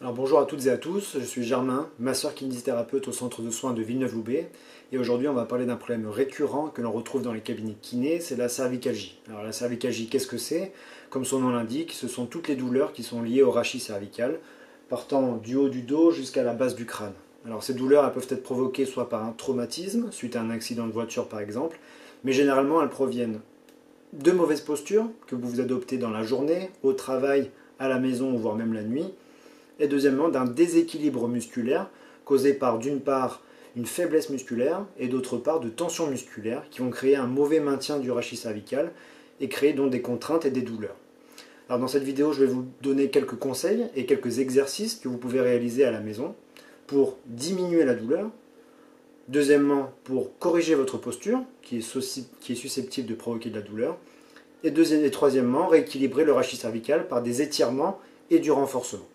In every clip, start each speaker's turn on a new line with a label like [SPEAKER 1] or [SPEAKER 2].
[SPEAKER 1] Alors bonjour à toutes et à tous, je suis Germain, masseur kinésithérapeute au centre de soins de Villeneuve-Loubet et aujourd'hui on va parler d'un problème récurrent que l'on retrouve dans les cabinets kinés, c'est la cervicalgie. Alors la cervicalgie, qu'est-ce que c'est? Comme son nom l'indique, ce sont toutes les douleurs qui sont liées au rachis cervical, partant du haut du dos jusqu'à la base du crâne. Alors ces douleurs elles peuvent être provoquées soit par un traumatisme, suite à un accident de voiture par exemple, mais généralement elles proviennent de mauvaises postures que vous adoptez dans la journée, au travail, à la maison, voire même la nuit, et deuxièmement d'un déséquilibre musculaire causé par d'une part une faiblesse musculaire et d'autre part de tensions musculaires qui vont créer un mauvais maintien du rachis cervical et créer donc des contraintes et des douleurs. Alors dans cette vidéo, je vais vous donner quelques conseils et quelques exercices que vous pouvez réaliser à la maison pour diminuer la douleur. Deuxièmement, pour corriger votre posture qui est susceptible de provoquer de la douleur. Et troisièmement, rééquilibrer le rachis cervical par des étirements et du renforcement.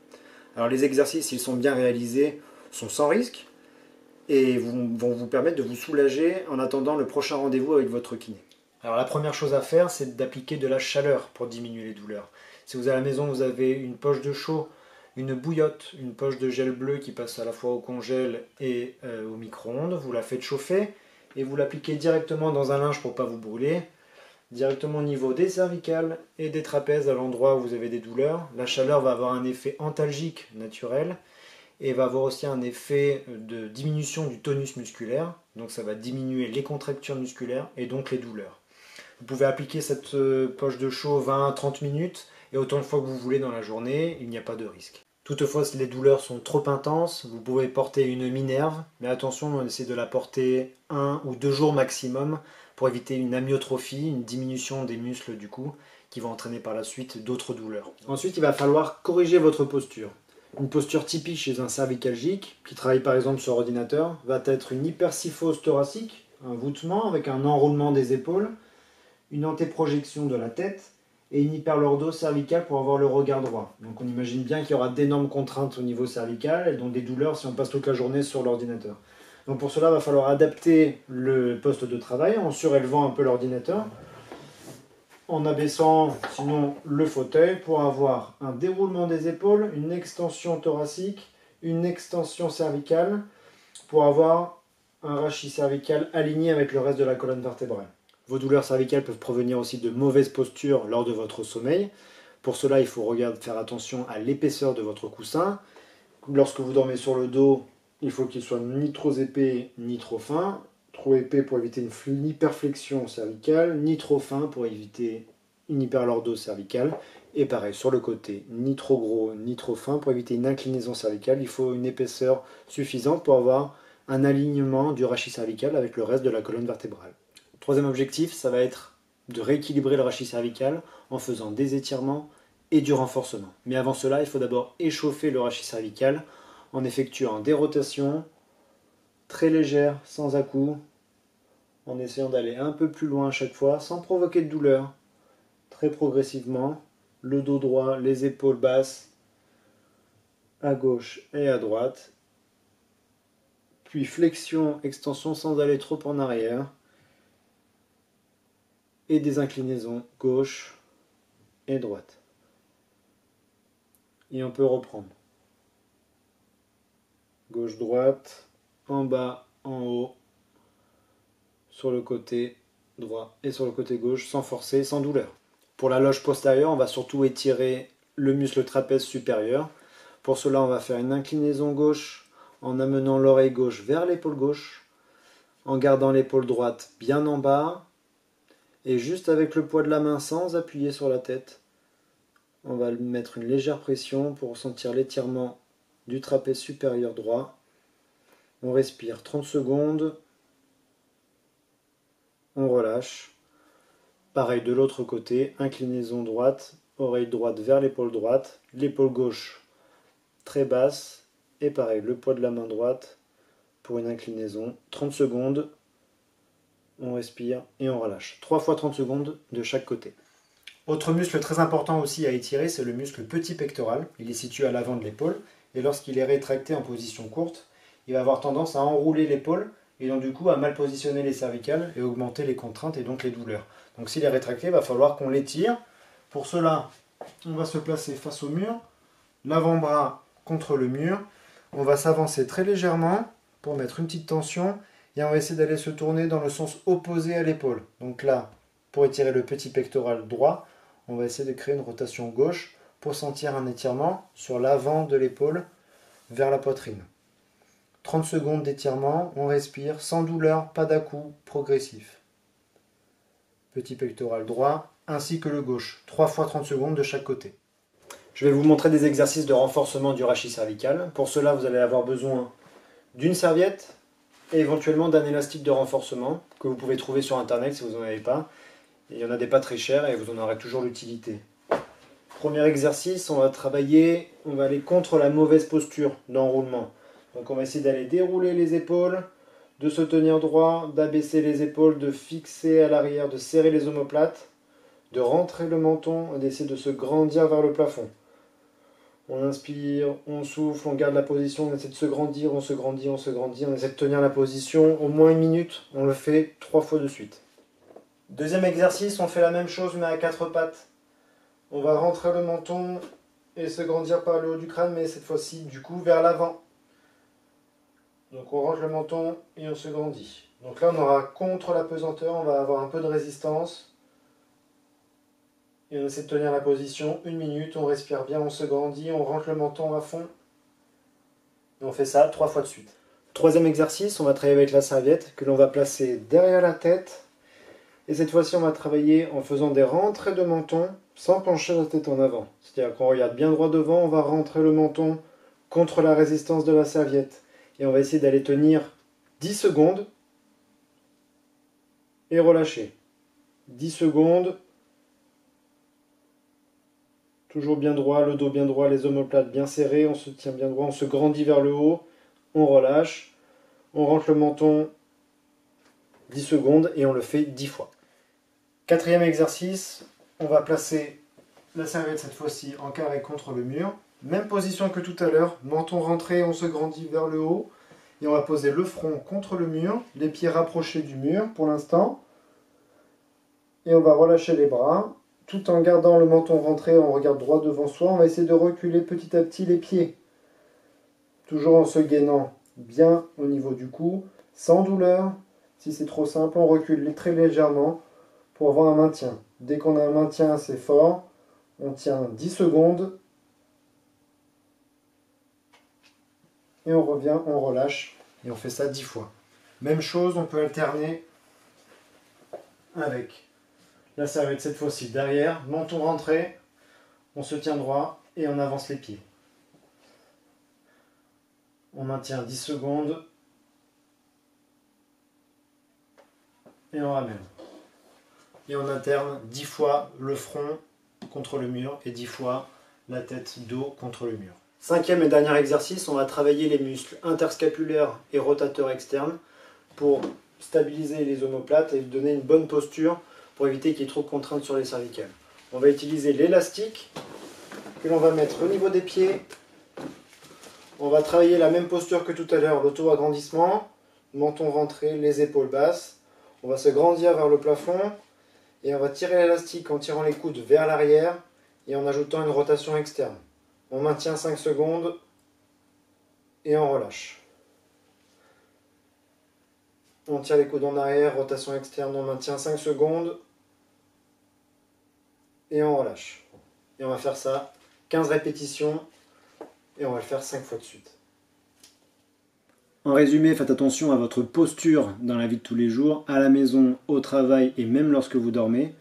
[SPEAKER 1] Alors les exercices, s'ils sont bien réalisés, sont sans risque et vont vous permettre de vous soulager en attendant le prochain rendez-vous avec votre kiné. Alors la première chose à faire, c'est d'appliquer de la chaleur pour diminuer les douleurs. Si vous à la maison, vous avez une poche de chaud, une bouillotte, une poche de gel bleu qui passe à la fois au congèle et au micro-ondes, vous la faites chauffer et vous l'appliquez directement dans un linge pour ne pas vous brûler, directement au niveau des cervicales et des trapèzes à l'endroit où vous avez des douleurs. La chaleur va avoir un effet antalgique naturel et va avoir aussi un effet de diminution du tonus musculaire. Donc ça va diminuer les contractures musculaires et donc les douleurs. Vous pouvez appliquer cette poche de chaud 20 à 30 minutes et autant de fois que vous voulez dans la journée, il n'y a pas de risque. Toutefois, si les douleurs sont trop intenses, vous pouvez porter une minerve, mais attention, on essaie de la porter 1 ou 2 jours maximum pour éviter une amyotrophie, une diminution des muscles du cou, qui va entraîner par la suite d'autres douleurs. Ensuite, il va falloir corriger votre posture. Une posture typique chez un cervicalgique, qui travaille par exemple sur ordinateur, va être une hypersyphose thoracique, un voûtement avec un enroulement des épaules, une antéprojection de la tête, et une hyperlordose cervicale pour avoir le regard droit. Donc on imagine bien qu'il y aura d'énormes contraintes au niveau cervical et donc des douleurs si on passe toute la journée sur l'ordinateur. Donc pour cela, il va falloir adapter le poste de travail en surélevant un peu l'ordinateur, en abaissant sinon le fauteuil pour avoir un déroulement des épaules, une extension thoracique, une extension cervicale pour avoir un rachis cervical aligné avec le reste de la colonne vertébrale. Vos douleurs cervicales peuvent provenir aussi de mauvaises postures lors de votre sommeil. Pour cela, il faut faire attention à l'épaisseur de votre coussin. Lorsque vous dormez sur le dos, il faut qu'il soit ni trop épais ni trop fin. Trop épais pour éviter une hyperflexion cervicale, ni trop fin pour éviter une hyperlordose cervicale. Et pareil, sur le côté, ni trop gros ni trop fin pour éviter une inclinaison cervicale. Il faut une épaisseur suffisante pour avoir un alignement du rachis cervical avec le reste de la colonne vertébrale. Troisième objectif, ça va être de rééquilibrer le rachis cervical en faisant des étirements et du renforcement. Mais avant cela, il faut d'abord échauffer le rachis cervical en effectuant des rotations très légères, sans à-coups, en essayant d'aller un peu plus loin à chaque fois, sans provoquer de douleur, très progressivement, le dos droit, les épaules basses, à gauche et à droite, puis flexion, extension sans aller trop en arrière, et des inclinaisons gauche et droite. Et on peut reprendre. Gauche-droite, en bas, en haut, sur le côté droit et sur le côté gauche, sans forcer, sans douleur. Pour la loge postérieure, on va surtout étirer le muscle trapèze supérieur. Pour cela, on va faire une inclinaison gauche en amenant l'oreille gauche vers l'épaule gauche, en gardant l'épaule droite bien en bas, et juste avec le poids de la main sans appuyer sur la tête, on va mettre une légère pression pour sentir l'étirement du trapèze supérieur droit. On respire 30 secondes, on relâche. Pareil de l'autre côté, inclinaison droite, oreille droite vers l'épaule droite, l'épaule gauche très basse, et pareil, le poids de la main droite pour une inclinaison. 30 secondes. On respire et on relâche. 3 fois 30 secondes de chaque côté. Autre muscle très important aussi à étirer, c'est le muscle petit pectoral. Il est situé à l'avant de l'épaule et lorsqu'il est rétracté en position courte, il va avoir tendance à enrouler l'épaule et donc du coup à mal positionner les cervicales et augmenter les contraintes et donc les douleurs. Donc s'il est rétracté, il va falloir qu'on l'étire. Pour cela, on va se placer face au mur, l'avant-bras contre le mur. On va s'avancer très légèrement pour mettre une petite tension et on va essayer d'aller se tourner dans le sens opposé à l'épaule. Donc là, pour étirer le petit pectoral droit, on va essayer de créer une rotation gauche pour sentir un étirement sur l'avant de l'épaule vers la poitrine. 30 secondes d'étirement, on respire sans douleur, pas d'à-coups, progressif. Petit pectoral droit ainsi que le gauche, 3 fois 30 secondes de chaque côté. Je vais vous montrer des exercices de renforcement du rachis cervical. Pour cela, vous allez avoir besoin d'une serviette et éventuellement d'un élastique de renforcement que vous pouvez trouver sur internet si vous n'en avez pas. Il y en a des pas très chers et vous en aurez toujours l'utilité. Premier exercice, on va aller contre la mauvaise posture d'enroulement. Donc on va essayer d'aller dérouler les épaules, de se tenir droit, d'abaisser les épaules, de fixer à l'arrière, de serrer les omoplates, de rentrer le menton et d'essayer de se grandir vers le plafond. On inspire, on souffle, on garde la position, on essaie de se grandir, on se grandit, on se grandit, on essaie de tenir la position au moins 1 minute, on le fait 3 fois de suite. Deuxième exercice, on fait la même chose mais à 4 pattes. On va rentrer le menton et se grandir par le haut du crâne, mais cette fois-ci du coup vers l'avant. Donc on rentre le menton et on se grandit. Donc là on aura contre la pesanteur, on va avoir un peu de résistance. Et on essaie de tenir la position 1 minute, on respire bien, on se grandit, on rentre le menton à fond. Et on fait ça 3 fois de suite. Troisième exercice, on va travailler avec la serviette que l'on va placer derrière la tête. Et cette fois-ci on va travailler en faisant des rentrées de menton sans pencher la tête en avant. C'est-à-dire qu'on regarde bien droit devant, on va rentrer le menton contre la résistance de la serviette. Et on va essayer d'aller tenir 10 secondes et relâcher. 10 secondes. Toujours bien droit, le dos bien droit, les omoplates bien serrés, on se tient bien droit, on se grandit vers le haut, on relâche, on rentre le menton 10 secondes et on le fait 10 fois. Quatrième exercice, on va placer la serviette cette fois-ci en carré contre le mur. Même position que tout à l'heure, menton rentré, on se grandit vers le haut et on va poser le front contre le mur, les pieds rapprochés du mur pour l'instant. Et on va relâcher les bras. Tout en gardant le menton rentré, on regarde droit devant soi. On va essayer de reculer petit à petit les pieds. Toujours en se gainant bien au niveau du cou, sans douleur. Si c'est trop simple, on recule très légèrement pour avoir un maintien. Dès qu'on a un maintien assez fort, on tient 10 secondes. Et on revient, on relâche. Et on fait ça 10 fois. Même chose, on peut alterner avec la serviette cette fois-ci derrière, menton rentré, on se tient droit et on avance les pieds. On maintient 10 secondes et on ramène. Et on alterne 10 fois le front contre le mur et 10 fois la tête dos contre le mur. Cinquième et dernier exercice, on va travailler les muscles interscapulaires et rotateurs externes pour stabiliser les omoplates et donner une bonne posture pour éviter qu'il y ait trop de contraintes sur les cervicales. On va utiliser l'élastique que l'on va mettre au niveau des pieds. On va travailler la même posture que tout à l'heure, l'auto-agrandissement, menton rentré, les épaules basses. On va se grandir vers le plafond et on va tirer l'élastique en tirant les coudes vers l'arrière et en ajoutant une rotation externe. On maintient 5 secondes et on relâche. On tire les coudes en arrière, rotation externe, on maintient 5 secondes et on relâche. Et on va faire ça 15 répétitions et on va le faire 5 fois de suite. En résumé, faites attention à votre posture dans la vie de tous les jours, à la maison, au travail et même lorsque vous dormez.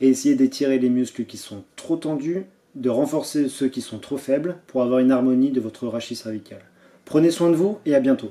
[SPEAKER 1] Et essayez d'étirer les muscles qui sont trop tendus, de renforcer ceux qui sont trop faibles pour avoir une harmonie de votre rachis cervical. Prenez soin de vous et à bientôt.